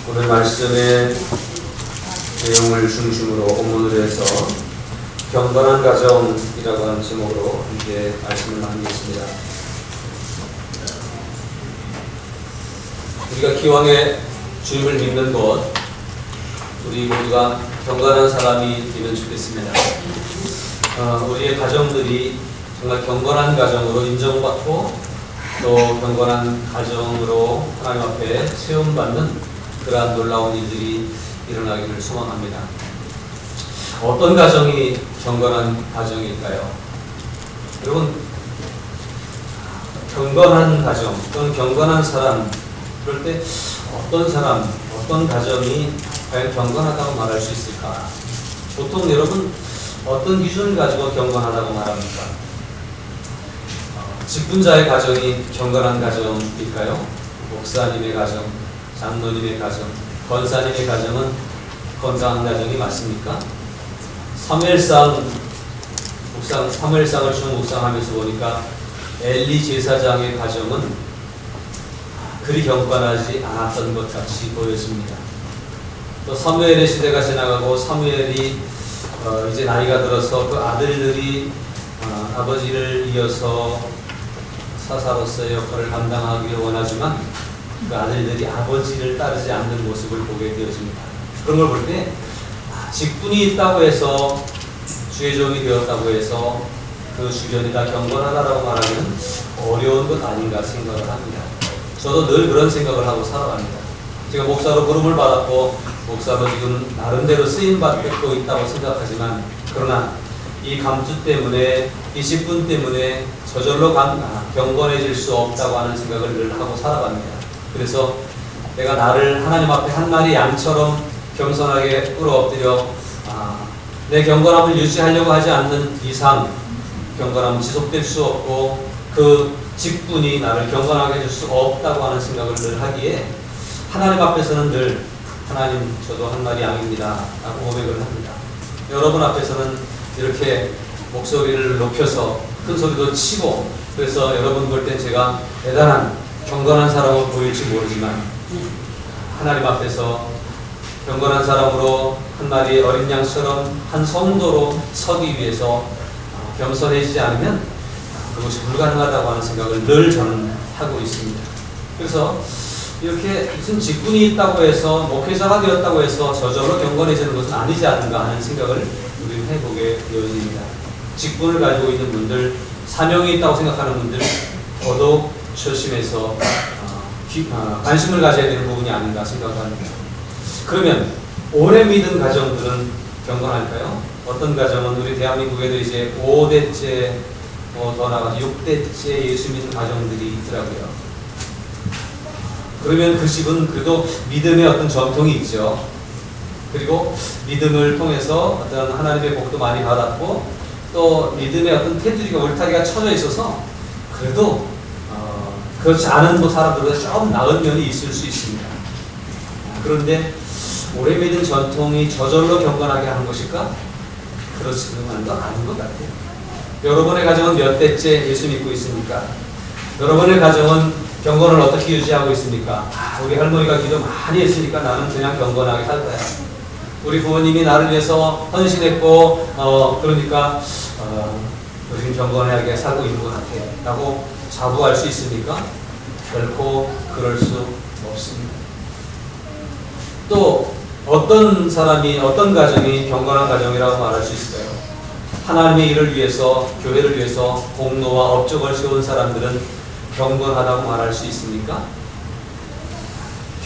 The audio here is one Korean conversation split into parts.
오늘 말씀의 내용을 중심으로 본문으로 해서 경건한 가정이라고 하는 제목으로 함께 말씀을 나누겠습니다. 우리가 기왕에 주님을 믿는 것, 우리 모두가 경건한 사람이 되면 좋겠습니다. 우리의 가정들이 정말 경건한 가정으로 인정받고 또 경건한 가정으로 하나님 앞에 세움받는 그러한 놀라운 일들이 일어나기를 소망합니다. 어떤 가정이 경건한 가정일까요? 여러분, 경건한 가정 또는 경건한 사람, 그럴 때 어떤 사람, 어떤 가정이 과연 경건하다고 말할 수 있을까? 보통 여러분 어떤 기준을 가지고 경건하다고 말합니까? 직분자의 가정이 경건한 가정일까요? 목사님의 가정, 장로님의 가정, 권사님의 가정은 건강한 가정이 맞습니까? 사무엘상을 쭉 묵상하면서 보니까 엘리 제사장의 가정은 그리 경건하지 않았던 것 같이 보여집니다. 또 사무엘의 시대가 지나가고 사무엘이 이제 나이가 들어서 그 아들들이 아버지를 이어서 사사로서의 역할을 감당하기를 원하지만 그 아들들이 아버지를 따르지 않는 모습을 보게 되어집니다. 그런 걸 볼 때 직분이 있다고 해서 주의 종이 되었다고 해서 그 주변이 다 경건하다라고 말하기는 어려운 것 아닌가 생각을 합니다. 저도 늘 그런 생각을 하고 살아갑니다. 제가 목사로 부름을 받았고 목사로 지금 나름대로 쓰임받고 있다고 생각하지만, 그러나 이 감투 때문에, 이 직분 때문에 저절로 경건해질 수 없다고 하는 생각을 늘 하고 살아갑니다. 그래서 내가 나를 하나님 앞에 한 마리 양처럼 겸손하게 꿇어엎드려 내 경건함을 유지하려고 하지 않는 이상 경건함은 지속될 수 없고 그 직분이 나를 경건하게 해줄 수 없다고 하는 생각을 늘 하기에 하나님 앞에서는 늘 하나님, 저도 한 마리 양입니다 라고 고백을 합니다. 여러분 앞에서는 이렇게 목소리를 높여서 큰 소리도 치고, 그래서 여러분 볼 땐 제가 대단한 경건한 사람으로 보일지 모르지만 하나님 앞에서 경건한 사람으로 한 마리 어린 양처럼 한 성도로 서기 위해서 겸손해지지 않으면 그것이 불가능하다고 하는 생각을 늘 저는 하고 있습니다. 그래서 이렇게 무슨 직분이 있다고 해서 목회자가 되었다고 해서 저절로 경건해지는 것은 아니지 않는가 하는 생각을 우리는 해보게 되어집니다. 직분을 가지고 있는 분들, 사명이 있다고 생각하는 분들 더더욱 조심해서 관심을 가져야 되는 부분이 아닌가 생각합니다. 그러면 오래 믿은 가정들은 경건할까요? 어떤 가정은 우리 대한민국에도 이제 5대째, 더 나아가서 6대째 예수 믿는 가정들이 있더라고요. 그러면 그 집은 그래도 믿음의 어떤 전통이 있죠. 그리고 믿음을 통해서 어떤 하나님의 복도 많이 받았고 또 믿음의 어떤 테두리가, 울타리가 쳐져 있어서 그래도 그렇지 않은 사람들보다 좀 나은 면이 있을 수 있습니다. 그런데 오래 믿은 전통이 저절로 경건하게 하는 것일까? 그렇지는 아닌 것 같아요. 여러분의 가정은 몇 대째 예수 믿고 있습니까? 여러분의 가정은 경건을 어떻게 유지하고 있습니까? 우리 할머니가 기도 많이 했으니까 나는 그냥 경건하게 살 거야. 우리 부모님이 나를 위해서 헌신했고 그러니까 요즘 경건하게 살고 있는 것 같아 라고 자부할 수 있습니까? 결코 그럴 수 없습니다. 또 어떤 사람이, 어떤 가정이 경건한 가정이라고 말할 수 있을까요? 하나님의 일을 위해서, 교회를 위해서 공로와 업적을 세운 사람들은 경건하다고 말할 수 있습니까?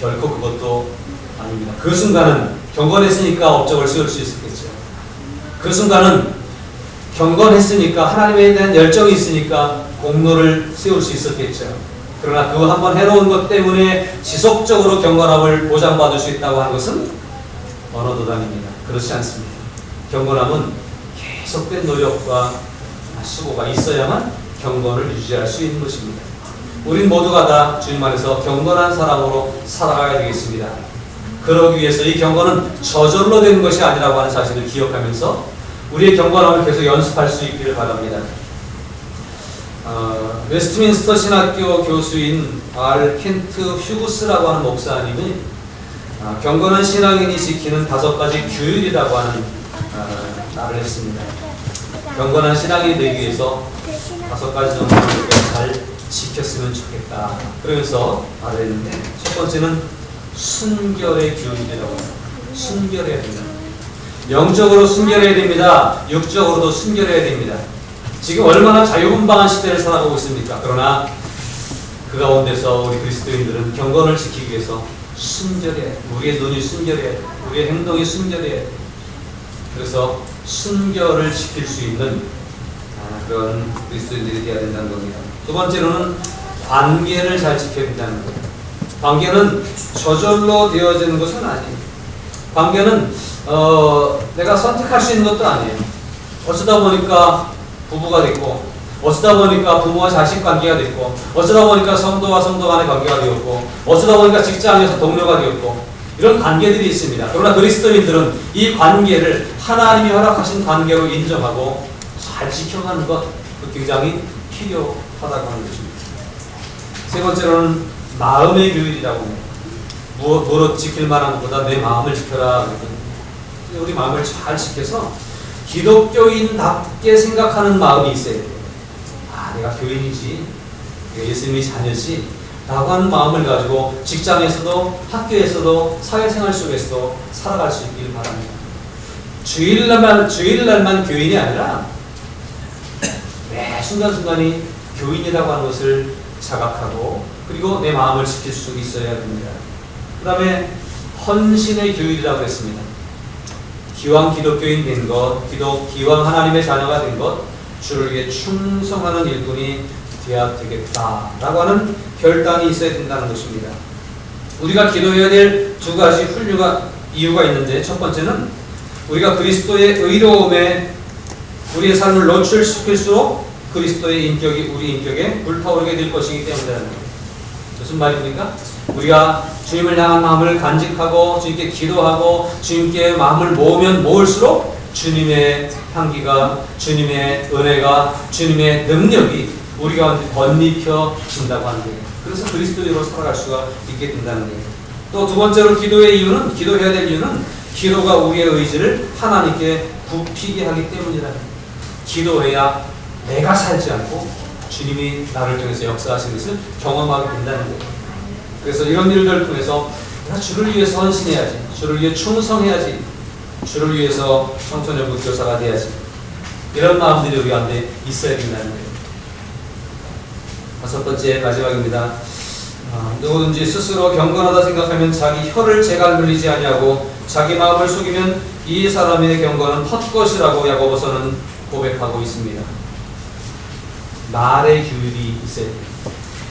결코 그것도 아닙니다. 그 순간은 경건했으니까 업적을 세울 수 있었겠죠. 그 순간은 경건했으니까, 하나님에 대한 열정이 있으니까 공로를 세울 수 있었겠죠. 그러나 그 한번 해놓은 것 때문에 지속적으로 경건함을 보장받을 수 있다고 하는 것은 어느 도단입니다. 그렇지 않습니다. 경건함은 계속된 노력과 수고가 있어야만 경건을 유지할 수 있는 것입니다. 우린 모두가 다 주님 안에서 경건한 사람으로 살아가야 되겠습니다. 그러기 위해서 이 경건은 저절로 되는 것이 아니라고 하는 사실을 기억하면서 우리의 경건함을 계속 연습할 수 있기를 바랍니다. 웨스트민스터 신학교 교수인 알 켄트 휴그스라고 하는 목사님이 경건한 신앙인이 지키는 5가지 규율이라고 하는 말을 했습니다. 경건한 신앙인이 되기 위해서 5가지 정도를 잘 지켰으면 좋겠다. 그러면서 말을 했는데, 첫 번째는 순결의 규율이라고 합니다. 순결해야 된다. 영적으로 순결해야 됩니다. 육적으로도 순결해야 됩니다. 지금 얼마나 자유분방한 시대를 살아가고 있습니까? 그러나 그 가운데서 우리 그리스도인들은 경건을 지키기 위해서 순결해야 돼. 우리의 눈이 순결해야 돼. 우리의 행동이 순결해야 돼. 그래서 순결을 지킬 수 있는 그런 그리스도인들이 되어야 된다는 겁니다. 두 번째로는 관계를 잘 지켜야 된다는 거예요. 관계는 저절로 되어지는 것은 아니에요. 관계는 내가 선택할 수 있는 것도 아니에요. 어쩌다 보니까 부부가 됐고, 어쩌다 보니까 부모와 자식 관계가 됐고, 어쩌다 보니까 성도와 성도 간의 관계가 되었고, 어쩌다 보니까 직장에서 동료가 되었고, 이런 관계들이 있습니다. 그러나 그리스도인들은 이 관계를 하나님이 허락하신 관계로 인정하고 잘 지켜가는 것, 굉장히 필요하다고 하는 것입니다. 세 번째로는 마음의 규율이라고 합니다. 무엇 지킬 만한 것보다 내 마음을 지켜라. 우리 마음을 잘 지켜서 기독교인답게 생각하는 마음이 있어야 돼요. 내가 교인이지, 내가 예수님의 자녀지 라고 하는 마음을 가지고 직장에서도 학교에서도 사회생활 속에서도 살아갈 수 있기를 바랍니다. 주일날만 교인이 아니라 매 순간순간이 교인이라고 하는 것을 자각하고, 그리고 내 마음을 지킬 수 있어야 됩니다. 그 다음에 헌신의 교율이라고 했습니다. 기왕 기독교인 된 것, 기왕 하나님의 자녀가 된 것, 주를 위해 충성하는 일꾼이 되어야 되겠다라고 하는 결단이 있어야 된다는 것입니다. 우리가 기도해야 될 2가지 이유가 있는데, 첫 번째는 우리가 그리스도의 의로움에 우리의 삶을 노출시킬수록 그리스도의 인격이 우리 인격에 불타오르게 될 것이기 때문이라는 거예요. 무슨 말입니까? 우리가 주님을 향한 마음을 간직하고 주님께 기도하고 주님께 마음을 모으면 모을수록 주님의 향기가, 주님의 은혜가, 주님의 능력이 우리 가운데 번입혀진다고 하는 거예요. 그래서 그리스도인으로 살아갈 수가 있게 된다는 거예요. 또 두 번째로 기도해야 될 이유는 기도가 우리의 의지를 하나님께 굽히게 하기 때문이라는 거예요. 기도해야 내가 살지 않고 주님이 나를 통해서 역사하시는 것을 경험하게 된다는 거예요. 그래서 이런 일들을 통해서 내가 주를 위해서 헌신해야지, 주를 위해 충성해야지, 주를 위해서 청소년부 교사가 돼야지, 이런 마음들이 우리 가운데 있어야 된다는 거예요. 5번째 마지막입니다. 누구든지 스스로 경건하다 생각하면 자기 혀를 재갈 물리지 아니하고 자기 마음을 속이면 이 사람의 경건은 헛것이라고 야고보서는 고백하고 있습니다. 말의 규율이 있어야 돼요.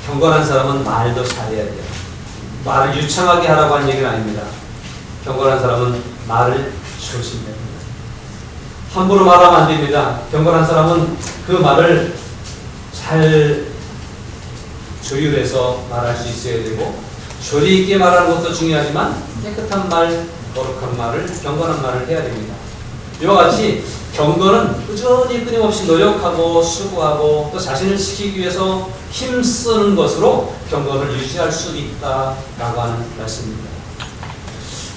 경건한 사람은 말도 잘해야 돼요. 말을 유창하게 하라고 하는 얘기는 아닙니다. 경건한 사람은 말을 조심해야 됩니다. 함부로 말하면 안 됩니다. 경건한 사람은 그 말을 잘 조율해서 말할 수 있어야 되고, 조리 있게 말하는 것도 중요하지만 깨끗한 말, 거룩한 말을, 경건한 말을 해야 됩니다. 이와 같이 경건은 꾸준히 끊임없이 노력하고 수고하고 또 자신을 지키기 위해서 힘쓰는 것으로 경건을 유지할 수 있다라고 하는 말씀입니다.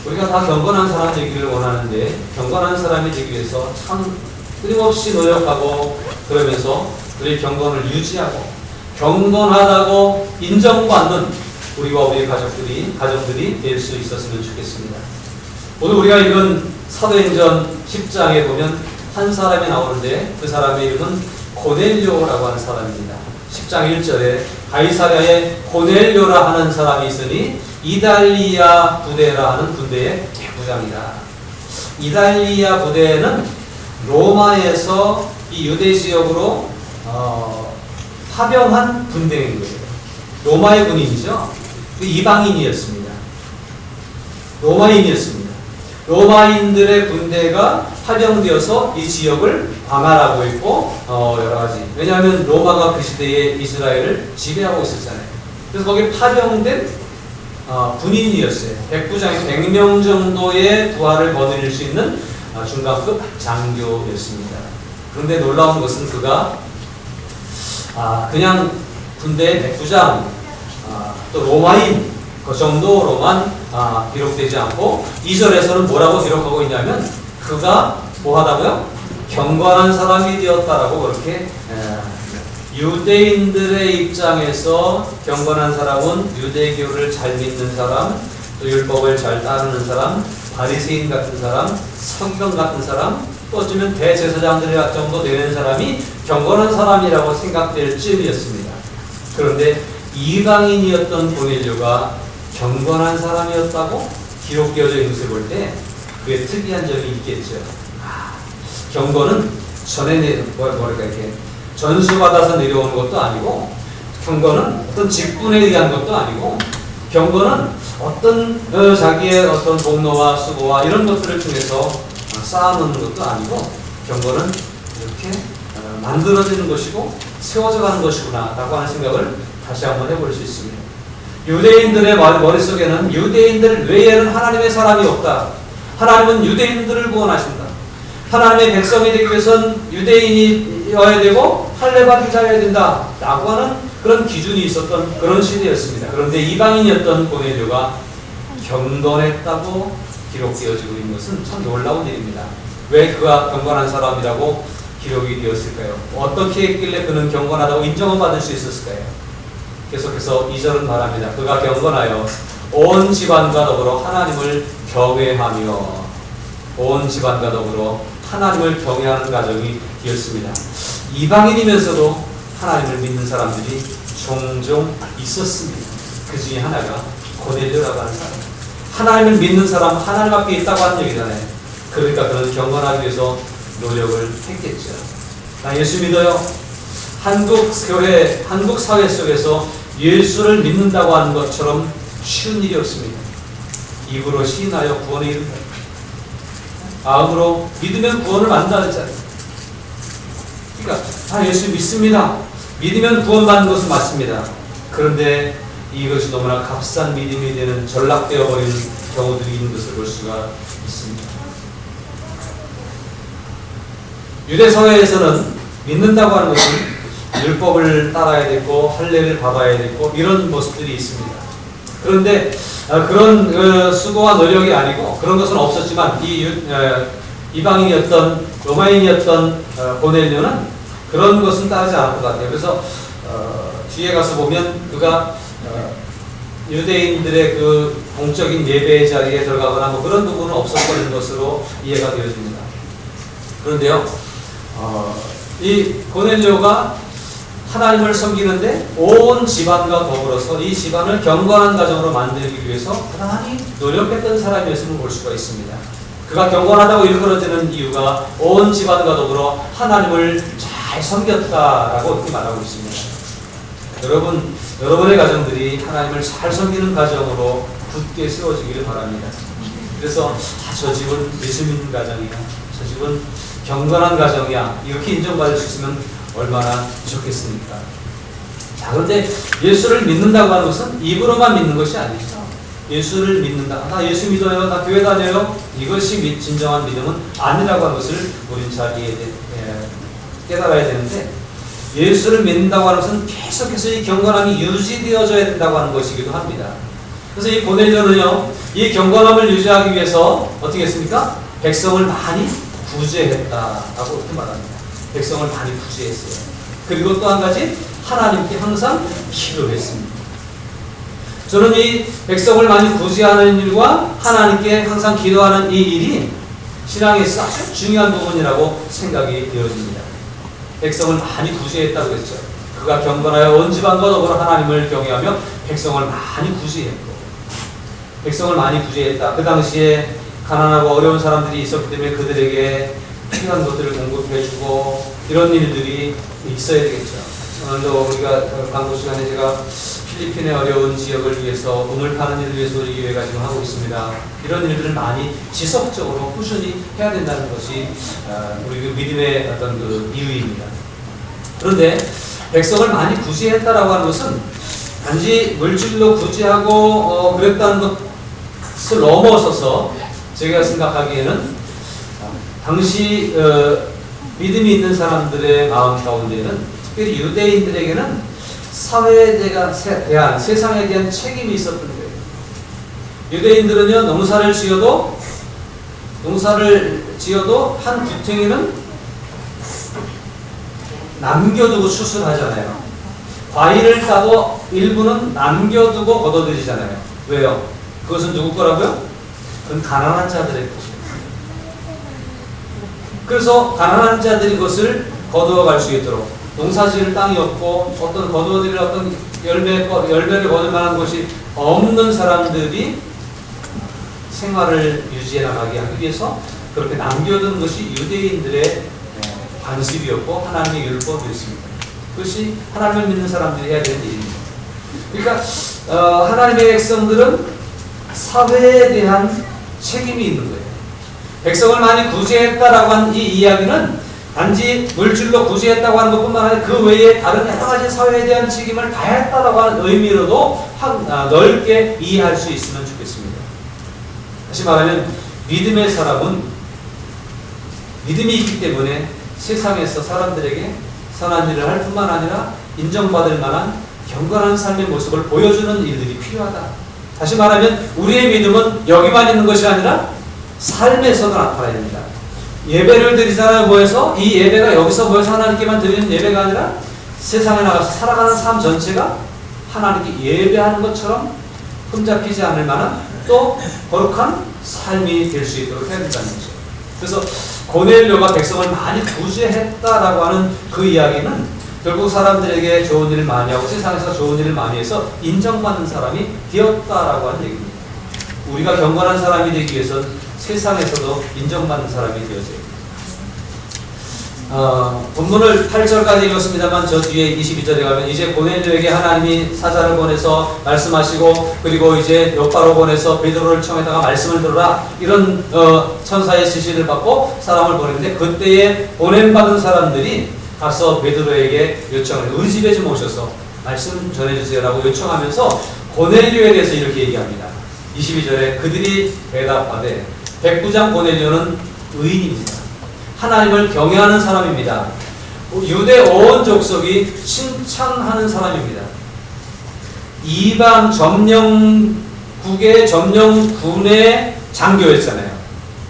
우리가 다 경건한 사람 되기를 원하는데, 경건한 사람이 되기 위해서 참 끊임없이 노력하고, 그러면서 우리의 경건을 유지하고 경건하다고 인정받는 우리와 우리의 가족들이 될 수 있었으면 좋겠습니다. 오늘 우리가 읽은 사도행전 10장에 보면 한 사람이 나오는데, 그 사람의 이름은 고넬료라고 하는 사람입니다. 10장 1절에 가이사랴에 고넬료라 하는 사람이 있으니 이달리아 부대라 하는 군대의 대부장이다. 이달리아 부대는 로마에서 이 유대 지역으로 파병한 군대인 거예요. 로마의 군인이죠. 이방인이었습니다. 로마인이었습니다. 로마인들의 군대가 파병되어서 이 지역을 방할하고 있고, 여러 가지. 왜냐하면 로마가 그 시대에 이스라엘을 지배하고 있었잖아요. 그래서 거기 파병된 군인이었어요. 백부장이 100명 정도의 부하를 거느릴 수 있는 중간급 장교였습니다. 그런데 놀라운 것은 그가 그냥 군대 백부장, 또 로마인, 그 정도로만 기록되지 않고 2절에서는 뭐라고 기록하고 있냐면 그가 뭐하다고요? 경건한 사람이 되었다라고 그렇게 유대인들의 입장에서 경건한 사람은 유대교를 잘 믿는 사람, 또 율법을 잘 따르는 사람, 바리새인 같은 사람, 서기관 같은 사람, 또 어쩌면 대제사장들 정도 되는 사람이 경건한 사람이라고 생각될 쯤이었습니다. 그런데 이방인이었던 고넬료가 경건한 사람이었다고 기록되어져 있는 것을 볼 때 그게 특이한 점이 있겠죠. 경건은 전에 뭐랄까 이렇게 전수받아서 내려오는 것도 아니고, 경건은 어떤 직분에 의한 것도 아니고, 경건은 어떤 자기의 어떤 복노와 수고와 이런 것들을 통해서 쌓아놓는 것도 아니고, 경건은 이렇게 만들어지는 것이고 세워져 가는 것이구나 라고 하는 생각을 다시 한번 해볼 수 있습니다. 유대인들의 머릿속에는 유대인들 외에는 하나님의 사람이 없다. 하나님은 유대인들을 구원하신다. 하나님의 백성이 되기 위해서는 유대인이어야 되고 할례받은 자여야 된다 라고 하는 그런 기준이 있었던 그런 시대였습니다. 그런데 이방인이었던 고넬료가 경건했다고 기록되어지고 있는 것은 참 놀라운 일입니다. 왜 그가 경건한 사람이라고 기록이 되었을까요? 어떻게 했길래 그는 경건하다고 인정을 받을 수 있었을까요? 계속해서 2절은 말합니다. 그가 경건하여 온 집안과 더불어 하나님을 경외하며, 온 집안과 더불어 하나님을 경외하는 가정이 되었습니다. 이방인이면서도 하나님을 믿는 사람들이 종종 있었습니다. 그 중에 하나가 고넬료라고 하는 사람. 하나님을 믿는 사람, 하나님 앞에 있다고 하는 얘기잖아요. 그러니까 그는 경건하기 위해서 노력을 했겠죠. 나 예수 믿어요. 한국 교회, 한국 사회 속에서 예수를 믿는다고 하는 것처럼 쉬운 일이 없습니다. 입으로 시인하여 구원에 이른다. 마음으로 믿으면 구원을 만다 했잖아요. 그러니까 예수 믿습니다. 믿으면 구원받는 것은 맞습니다. 그런데 이것이 너무나 값싼 믿음이 되는 전락되어 버리는 경우들이 있는 것을 볼 수가 있습니다. 유대 사회에서는 믿는다고 하는 것은 율법을 따라야 되고 할례를 받아야 되고 이런 모습들이 있습니다. 그런데 그런 수고와 노력이 아니고 그런 것은 없었지만 이방인이었던 로마인이었던 고넬료는 그런 것은 따르지 않을 것 같아요. 그래서 뒤에 가서 보면 그가 유대인들의 그 공적인 예배의 자리에 들어가거나 뭐 그런 부분은 없었던 것으로 이해가 되어집니다. 그런데요, 이 고넬료가 하나님을 섬기는데 온 집안과 더불어서 이 집안을 경건한 가정으로 만들기 위해서 대단히 노력했던 사람이었음을 볼 수가 있습니다. 그가 경건하다고 일컬어지는 이유가 온 집안과 더불어 하나님을 잘 섬겼다라고 이렇게 말하고 있습니다. 여러분의 가정들이 하나님을 잘 섬기는 가정으로 굳게 세워지기를 바랍니다. 그래서 저 집은 예수 믿는 가정이야, 저 집은 경건한 가정이야, 이렇게 인정받을 수 있으면 얼마나 좋겠습니까? 자, 그런데 예수를 믿는다고 하는 것은 입으로만 믿는 것이 아니죠. 예수를 믿는다. 나 예수 믿어요. 나 교회 다녀요. 이것이 진정한 믿음은 아니라고 하는 것을 우리는 잘 깨달아야 되는데, 예수를 믿는다고 하는 것은 계속해서 이 경건함이 유지되어져야 된다고 하는 것이기도 합니다. 그래서 이 고넬료는요, 이 경건함을 유지하기 위해서 어떻게 했습니까? 백성을 많이 구제했다라고 이렇게 말합니다. 백성을 많이 구제했어요. 그리고 또 한 가지, 하나님께 항상 기도했습니다. 저는 이 백성을 많이 구제하는 일과 하나님께 항상 기도하는 이 일이 신앙에서 아주 중요한 부분이라고 생각이 되어집니다. 백성을 많이 구제했다고 했죠. 그가 경건하여 온 집안과 더불어 하나님을 경외하며 백성을 많이 구제했고, 백성을 많이 구제했다. 그 당시에 가난하고 어려운 사람들이 있었기 때문에 그들에게 필요한 것들을 공급해주고 이런 일들이 있어야 되겠죠. 오늘도 우리가 광고 시간에 제가 필리핀의 어려운 지역을 위해서 우물 파는 일을 위해서 우리 교회가 지금 하고 있습니다. 이런 일들을 많이 지속적으로 꾸준히 해야 된다는 것이 우리 믿음의 어떤 그 이유입니다. 그런데 백성을 많이 구제했다라고 하는 것은 단지 물질로 구제하고 그랬다는 것을 넘어서서 제가 생각하기에는 당시 믿음이 있는 사람들의 마음 가운데는, 특별히 유대인들에게는 사회에 대한, 세상에 대한 책임이 있었던 거예요. 유대인들은요, 농사를 지어도 한 구탱이는 남겨두고 추수하잖아요. 과일을 따도 일부는 남겨두고 걷어들이잖아요. 왜요? 그것은 누구 거라고요? 그건 가난한 자들의 것이에요. 그래서 가난한 자들이 그것을 거두어 갈 수 있도록, 농사지을 땅이 없고 어떤 거두어들일 어떤 열매를 거둘 만한 곳이 없는 사람들이 생활을 유지해 나가게 하기 위해서 그렇게 남겨둔 것이 유대인들의 관습이었고 하나님의 율법이었습니다. 그것이 하나님을 믿는 사람들이 해야 되는 일입니다. 그러니까 하나님의 백성들은 사회에 대한 책임이 있는 거예요. 백성을 많이 구제했다라고 한 이 이야기는 단지 물질로 구제했다고 하는 것뿐만 아니라 그 외에 다른 여러 가지 사회에 대한 책임을 다했다라고 하는 의미로도 넓게 이해할 수 있으면 좋겠습니다. 다시 말하면 믿음의 사람은 믿음이 있기 때문에 세상에서 사람들에게 선한 일을 할 뿐만 아니라 인정받을 만한 경건한 삶의 모습을 보여주는 일들이 필요하다. 다시 말하면 우리의 믿음은 여기만 있는 것이 아니라 삶에서도 나타나야 됩니다. 예배를 드리잖아요. 모여서 이 예배가 여기서 모여서 하나님께만 드리는 예배가 아니라 세상에 나가서 살아가는 삶 전체가 하나님께 예배하는 것처럼 흠잡히지 않을 만한 또 거룩한 삶이 될 수 있도록 해야 된다는 거죠. 그래서 고넬료가 백성을 많이 구제했다라고 하는 그 이야기는 결국 사람들에게 좋은 일을 많이 하고 세상에서 좋은 일을 많이 해서 인정받는 사람이 되었다라고 하는 얘기입니다. 우리가 경건한 사람이 되기 위해서는 세상에서도 인정받는 사람이 되어져야 됩니다. 본문을 8절까지 읽었습니다만 저 뒤에 22절에 가면 이제 고넬료에게 하나님이 사자를 보내서 말씀하시고 그리고 이제 요바로 보내서 베드로를 청에다가 말씀을 들어라 이런 천사의 지시를 받고 사람을 보냈는데 그때에 보냄받은 사람들이 가서 베드로에게 요청을 우리 집에 좀 오셔서 말씀 전해주세요라고 요청하면서 고넬료에 대해서 이렇게 얘기합니다. 22절에 그들이 대답하되 백부장 고넬료는 의인입니다. 하나님을 경외하는 사람입니다. 유대 온 족속이 칭찬하는 사람입니다. 이방 점령국의 점령군의 장교였잖아요.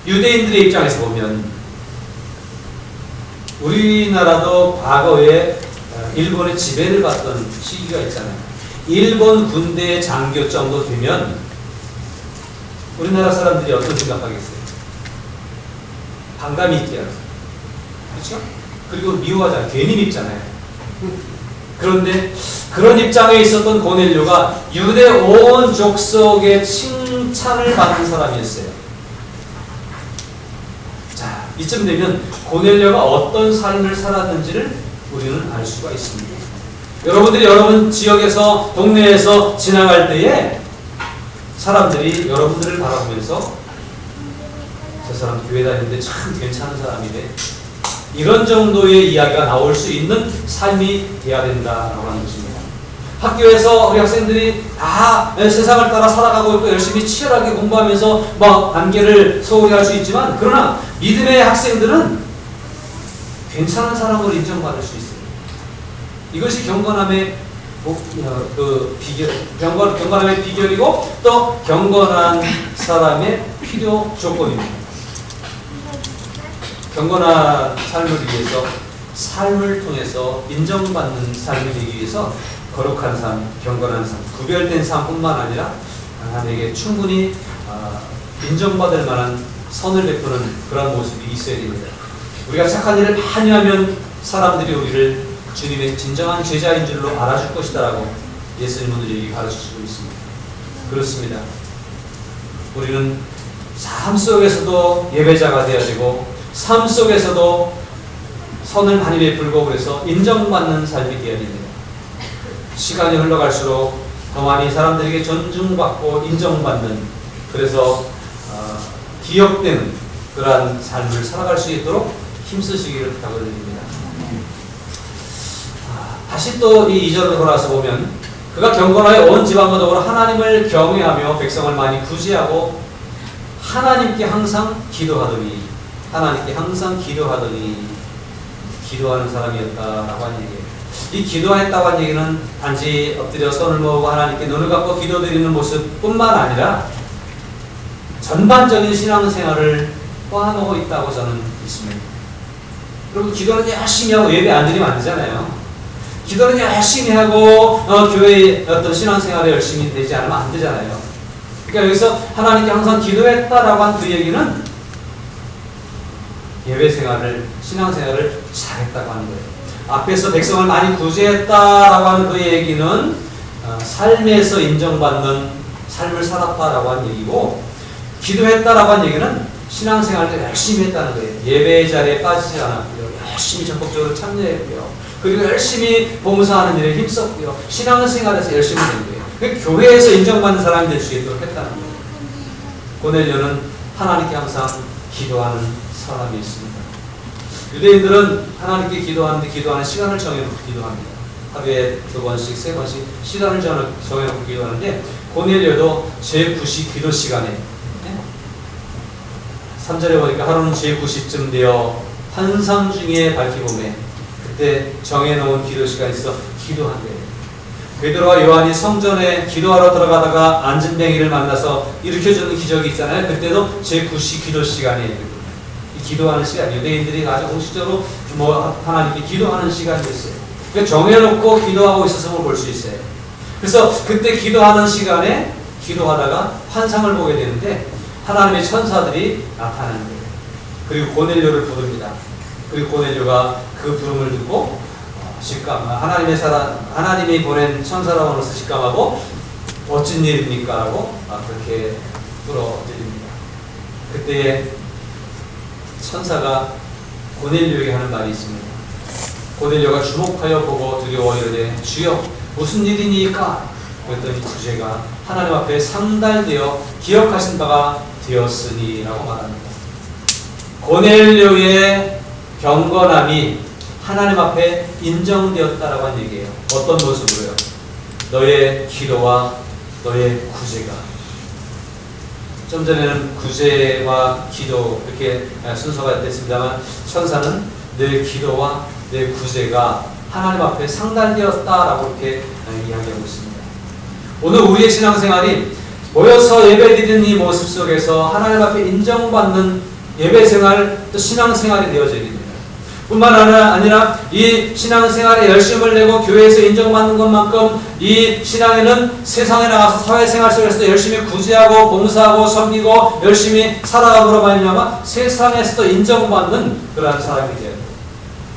유대인들의 입장에서 보면 우리나라도 과거에 일본의 지배를 받던 시기가 있잖아요. 일본 군대의 장교 정도 되면 우리나라 사람들이 어떤 생각하겠어요? 반감이 있게 하죠. 그렇죠? 그리고 미워하잖아요. 괜히 밉잖아요. 그런데 그런 입장에 있었던 고넬료가 유대 온 족속의 칭찬을 받는 사람이었어요. 자, 이쯤 되면 고넬료가 어떤 삶을 살았는지를 우리는 알 수가 있습니다. 여러분들이 여러분 지역에서 동네에서 지나갈 때에 사람들이 여러분들을 바라보면서 저 사람 교회 다니는데 참 괜찮은 사람이네. 이런 정도의 이야기가 나올 수 있는 삶이 돼야 된다라고 하는 것입니다. 학교에서 우리 학생들이 다 세상을 따라 살아가고 있고 열심히 치열하게 공부하면서 막 단계를 소홀히 할 수 있지만 그러나 믿음의 학생들은 괜찮은 사람으로 인정받을 수 있어요. 이것이 경건함의 경건함의 비결이고 또 경건한 사람의 필요 조건입니다. 경건한 삶을 위해서 삶을 통해서 인정받는 삶이 되기 위해서 거룩한 삶, 경건한 삶, 구별된 삶뿐만 아니라 하나님에게 충분히 인정받을 만한 선을 베푸는 그런 모습이 있어야 됩니다. 우리가 착한 일을 많이 하면 사람들이 우리를 주님의 진정한 제자인 줄로 알아줄 것이다라고 예수님은 우리에게 가르치고 있습니다. 그렇습니다. 우리는 삶 속에서도 예배자가 되어야 되고 삶 속에서도 선을 많이 베풀고 그래서 인정받는 삶이 되어야 됩니다. 시간이 흘러갈수록 더 많이 사람들에게 존중받고 인정받는 그래서 기억되는 그러한 삶을 살아갈 수 있도록 힘쓰시기를 부탁을 드립니다. 다시 또 이 2절로 돌아와서 보면 그가 경건하여 온 집안과 더불어 하나님을 경외하며 백성을 많이 구제하고 하나님께 항상 기도하더니 기도하는 사람이었다라고 하는 얘기예요. 이 기도했다고 하는 얘기는 단지 엎드려 손을 모으고 하나님께 눈을 감고 기도드리는 모습뿐만 아니라 전반적인 신앙생활을 포함하고 있다고 저는 믿습니다. 그리고 기도는 열심히 하고 예배 안 드리면 안 되잖아요. 기도는 열심히 하고 교회의 어떤 신앙생활에 열심히 되지 않으면 안 되잖아요. 그러니까 여기서 하나님께 항상 기도했다라고 한 그 얘기는 예배생활을, 신앙생활을 잘했다고 하는 거예요. 앞에서 백성을 많이 구제했다라고 하는 그 얘기는 삶에서 인정받는 삶을 살았다라고 하는 얘기고, 기도했다라고 하는 얘기는 신앙생활을 열심히 했다는 거예요. 예배의 자리에 빠지지 않았고요. 열심히 적극적으로 참여했고요. 그리고 열심히 봉사하는 일에 힘썼고요. 신앙생활에서 열심히 된 거예요. 교회에서 인정받는 사람이 될 수 있도록 했다는 거예요. 고넬료는 하나님께 항상 기도하는 사람이었습니다. 유대인들은 하나님께 기도하는데 기도하는 시간을 정해놓고 기도합니다. 하루에 2번씩, 3번씩 시간을 정해놓고 기도하는데, 고넬료도 제9시 기도 시간에 3절에 보니까 하루는 제9시쯤 되어 환상 중에 밝히보매, 그때 정해놓은 기도 시간이 있어 기도한대요. 베드로와 요한이 성전에 기도하러 들어가다가 앉은 뱅이를 만나서 일으켜주는 기적이 있잖아요. 그때도 제9시 기도 시간이에요. 기도하는 시간, 유대인들이 아주 공식적으로 하나님께 기도하는 시간이었어요. 그러니까 정해놓고 기도하고 있었음을 볼 수 있어요. 그래서 그때 기도하는 시간에 기도하다가 환상을 보게 되는데 하나님의 천사들이 나타나는 거예요. 그리고 고넬료를 부릅니다. 그리고 고넬료가 그 부름을 듣고 하나님이 보낸 천사라고 하면서 직감하고 어쩐 일입니까? 라고 그렇게 물어드립니다. 그때 천사가 고넬료에게 하는 말이 있습니다. 고넬료가 주목하여 보고 두려워 이르되 주여 무슨 일이니까? 그랬더니 구제가 하나님 앞에 상달되어 기억하신 바가 되었으니 라고 말합니다. 고넬료의 경건함이 하나님 앞에 인정되었다라고 한 얘기예요. 어떤 모습으로요? 너의 기도와 너의 구제가. 좀 전에는 구제와 기도 이렇게 순서가 됐습니다만, 천사는 내 기도와 내 구제가 하나님 앞에 상달되었다라고 이렇게 이야기하고 있습니다. 오늘 우리의 신앙생활이 모여서 예배드리는 이 모습 속에서 하나님 앞에 인정받는 예배생활, 또 신앙생활이 되어져야 됩니다. 뿐만 아니라 이 신앙생활에 열심을 내고 교회에서 인정받는 것만큼 이 신앙에는 세상에 나가서 사회생활 속에서 열심히 구제하고 봉사하고 섬기고 열심히 살아가므로 말미암아 세상에서도 인정받는 그러한 사람이 되어야 됩니다.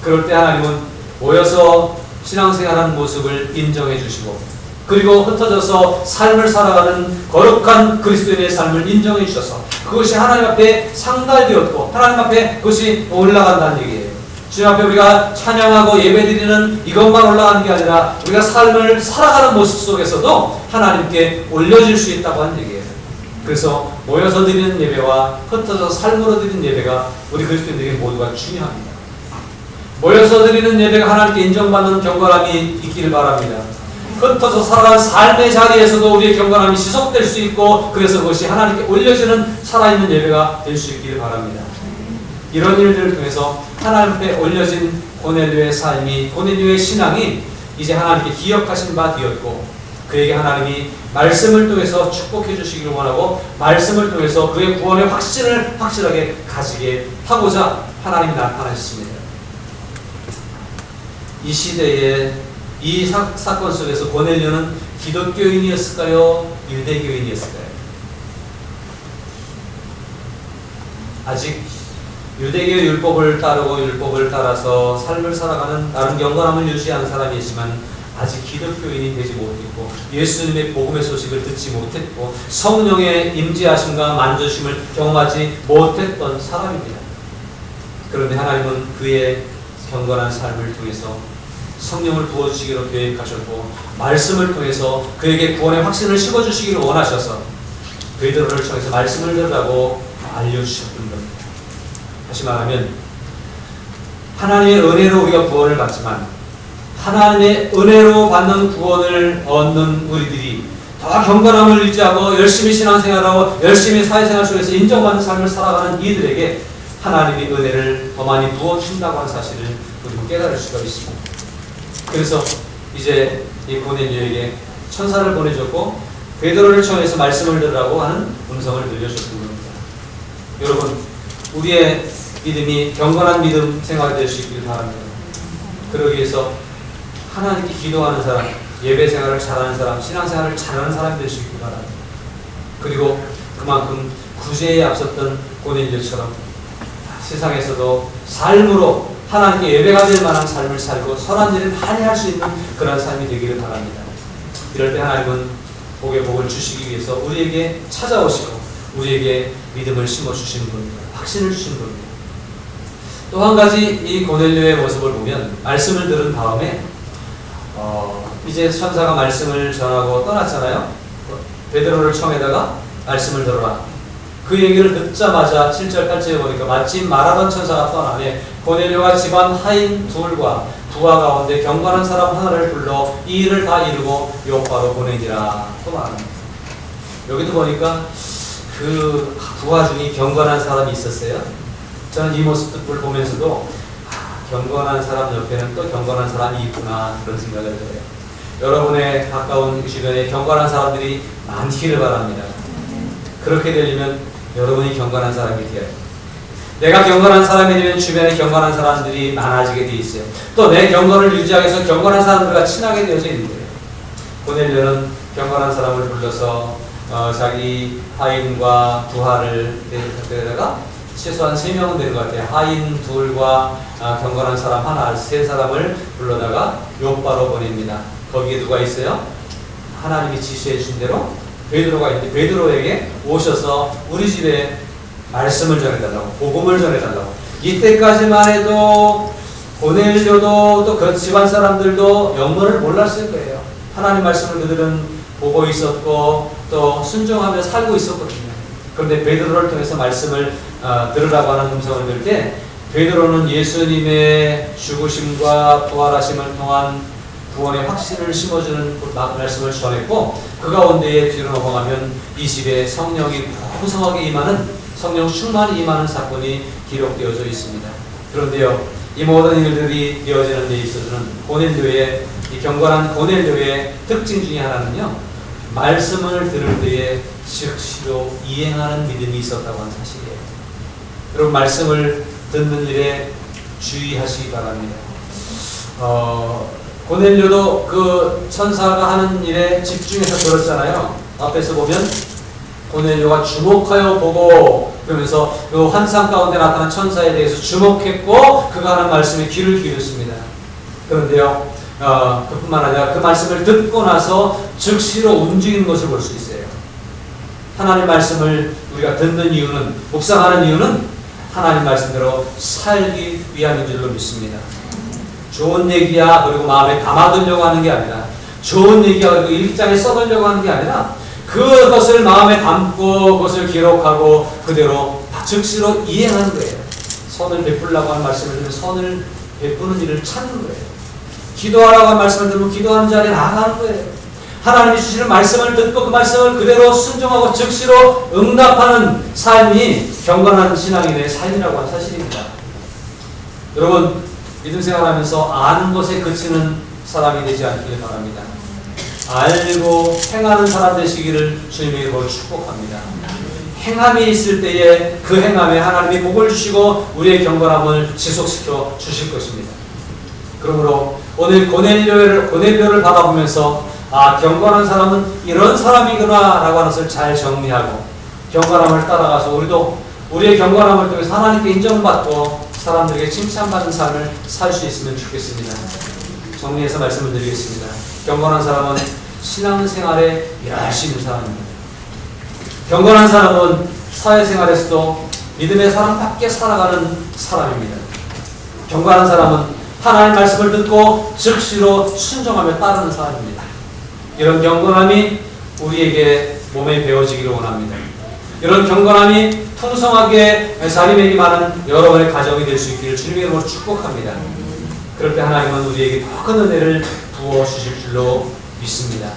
그럴 때 하나님은 모여서 신앙생활하는 모습을 인정해 주시고, 그리고 흩어져서 삶을 살아가는 거룩한 그리스도인의 삶을 인정해 주셔서 그것이 하나님 앞에 상달되었고 하나님 앞에 그것이 올라간다는 얘기예요. 주님 앞에 우리가 찬양하고 예배드리는 이것만 올라가는 게 아니라 우리가 삶을 살아가는 모습 속에서도 하나님께 올려질 수 있다고 하는 얘기예요. 그래서 모여서 드리는 예배와 흩어져서 삶으로 드리는 예배가 우리 그리스도인들에게 모두가 중요합니다. 모여서 드리는 예배가 하나님께 인정받는 경건함이 있기를 바랍니다. 흩어져 살아가는 삶의 자리에서도 우리의 경건함이 지속될 수 있고, 그래서 그것이 하나님께 올려지는 살아있는 예배가 될 수 있기를 바랍니다. 이런 일들을 통해서 하나님 앞에 올려진 고넬료의 삶이, 고넬료의 신앙이 이제 하나님께 기억하신 바 되었고, 그에게 하나님이 말씀을 통해서 축복해 주시기를 원하고 말씀을 통해서 그의 구원의 확신을 확실하게 가지게 하고자 하나님이 나타나셨습니다. 이 시대에 이 사건 속에서 고넬료는 기독교인이었을까요? 유대교인이었을까요? 아직 유대교 율법을 따르고 율법을 따라서 삶을 살아가는 나름 경건함을 유지하는 사람이지만 아직 기독교인이 되지 못했고 예수님의 복음의 소식을 듣지 못했고 성령의 임재하심과 만져심을 경험하지 못했던 사람입니다. 그런데 하나님은 그의 경건한 삶을 통해서 성령을 부어주시기로 계획하셨고 말씀을 통해서 그에게 구원의 확신을 심어주시기를 원하셔서 베드로를 통해서 말씀을 들으라고 알려주셨던 겁니다. 다시 말하면 하나님의 은혜로 우리가 구원을 받지만 하나님의 은혜로 받는 구원을 얻는 우리들이 더 경건함을 유지하고 열심히 신앙생활하고 열심히 사회생활 속에서 인정받는 삶을 살아가는 이들에게 하나님의 은혜를 더 많이 부어주신다고 하는 사실을 우리는 깨달을 수가 있습니다. 그래서 이제 이 고넬료에게 천사를 보내줬고 베드로를 청해서 말씀을 들으라고 하는 음성을 들려줬던 겁니다. 여러분, 우리의 믿음이 경건한 믿음 생활이 될 수 있길 바랍니다. 그러기 위해서 하나님께 기도하는 사람, 예배 생활을 잘하는 사람, 신앙생활을 잘하는 사람이 될 수 있길 바랍니다. 그리고 그만큼 구제에 앞섰던 고넬료처럼 세상에서도 삶으로 하나님께 예배가 될 만한 삶을 살고 선한 일을 많이 할 수 있는 그런 삶이 되기를 바랍니다. 이럴 때 하나님은 복의 복을 주시기 위해서 우리에게 찾아오시고 우리에게 믿음을 심어주시는 분입니다. 확신을 주시는 분입니다. 또 한 가지 이 고넬료의 모습을 보면 말씀을 들은 다음에 이제 천사가 말씀을 전하고 떠났잖아요. 베드로를 청에다가 말씀을 들어라. 그 얘기를 듣자마자 7절 8절에 보니까 마침 말하던 천사가 떠나매 고넬료가 집안 하인 둘과 부하 가운데 경건한 사람 하나를 불러 이 일을 다 이루고 요파로 보내니라 또 말합니다. 여기도 보니까 그 부하 중에 경건한 사람이 있었어요. 저는 이 모습을 보면서도 경건한 사람 옆에는 또 경건한 사람이 있구나 그런 생각을 해요. 여러분의 가까운 주변에 경건한 사람들이 많기를 바랍니다. 그렇게 되려면 여러분이 경건한 사람이 되어야 해요. 내가 경건한 사람이 되면 주변에 경건한 사람들이 많아지게 돼 있어요. 또 내 경건을 유지하기 위해서 경건한 사람들과 친하게 되어져 있는 거예요. 고넬료는 경건한 사람을 불러서 자기 하인과 부하를 데려다가 최소한 3명은 되는 것 같아요. 하인 둘과 경건한 사람 하나, 3사람을 불러다가 요바로 보냅니다. 거기에 누가 있어요? 하나님이 지시해 준 대로 베드로가 있는데 베드로에게 오셔서 우리 집에 말씀을 전해달라고, 복음을 전해달라고. 이때까지만 해도 고넬료도 또 그 집안 사람들도 영문을 몰랐을 거예요. 하나님 말씀을 그들은 보고 있었고 또 순종하며 살고 있었거든요. 그런데 베드로를 통해서 말씀을 들으라고 하는 음성을 들을 때 베드로는 예수님의 죽으심과 부활하심을 통한 구원의 확신을 심어주는 말씀을 전했고 그 가운데에 뒤로 넘어가면 이 집에 성령이 풍성하게 임하는 성령 충만히 임하는 사건이 기록되어져 있습니다. 그런데요, 이 모든 일들이 이어지는 데 있어서는 고넬료의 이 경건한 고넬료의 특징 중에 하나는요, 말씀을 들을 때에 즉시로 이행하는 믿음이 있었다고 하는 사실이에요. 여러분, 말씀을 듣는 일에 주의하시기 바랍니다. 고넬료도 그 천사가 하는 일에 집중해서 들었잖아요. 앞에서 보면 고넬료가 주목하여 보고 그러면서 그 환상 가운데 나타난 천사에 대해서 주목했고 그가 하는 말씀에 귀를 기울였습니다. 그런데요, 그뿐만 아니라 그 말씀을 듣고 나서 즉시로 움직이는 것을 볼 수 있어요. 하나님 말씀을 우리가 듣는 이유는, 묵상하는 이유는 하나님 말씀대로 살기 위함인 줄로 믿습니다. 좋은 얘기야 그리고 마음에 담아두려고 하는 게 아니라, 좋은 얘기야 그리고 일기장에 써두려고 하는 게 아니라 그것을 마음에 담고 그것을 기록하고 그대로 즉시로 이행하는 거예요. 선을 베풀라고 하는 말씀을 들으면 선을 베푸는 일을 찾는 거예요. 기도하라고 하는 말씀을 들으면 기도하는 자리에 나아가는 거예요. 하나님이 주시는 말씀을 듣고 그 말씀을 그대로 순종하고 즉시로 응답하는 삶이 경건한 신앙인의 삶이라고 하는 사실입니다. 여러분, 믿음 생활하면서 아는 것에 그치는 사람이 되지 않기를 바랍니다. 알고 행하는 사람 되시기를 주님의 이름으로 축복합니다. 행함이 있을 때에 그 행함에 하나님이 복을 주시고 우리의 경건함을 지속시켜 주실 것입니다. 그러므로 오늘 고넬료를 바라보면서 경건한 사람은 이런 사람이구나 라고 하는 것을 잘 정리하고 경건함을 따라가서 우리도 우리의 경건함을 통해서 하나님께 인정받고 사람들에게 칭찬받는 삶을 살 수 있으면 좋겠습니다. 정리해서 말씀을 드리겠습니다. 경건한 사람은 신앙생활에 일할 수 있는 사람입니다. 경건한 사람은 사회생활에서도 믿음의 사람답게 살아가는 사람입니다. 경건한 사람은 하나님의 말씀을 듣고 즉시로 순종하며 따르는 사람입니다. 이런 경건함이 우리에게 몸에 배어지기를 원합니다. 이런 경건함이 풍성하게 자리매김하는 여러분의 가정이 될 수 있기를 주님의 이름으로 축복합니다. 그럴 때 하나님은 우리에게 더 큰 은혜를 부어주실 줄로 믿습니다.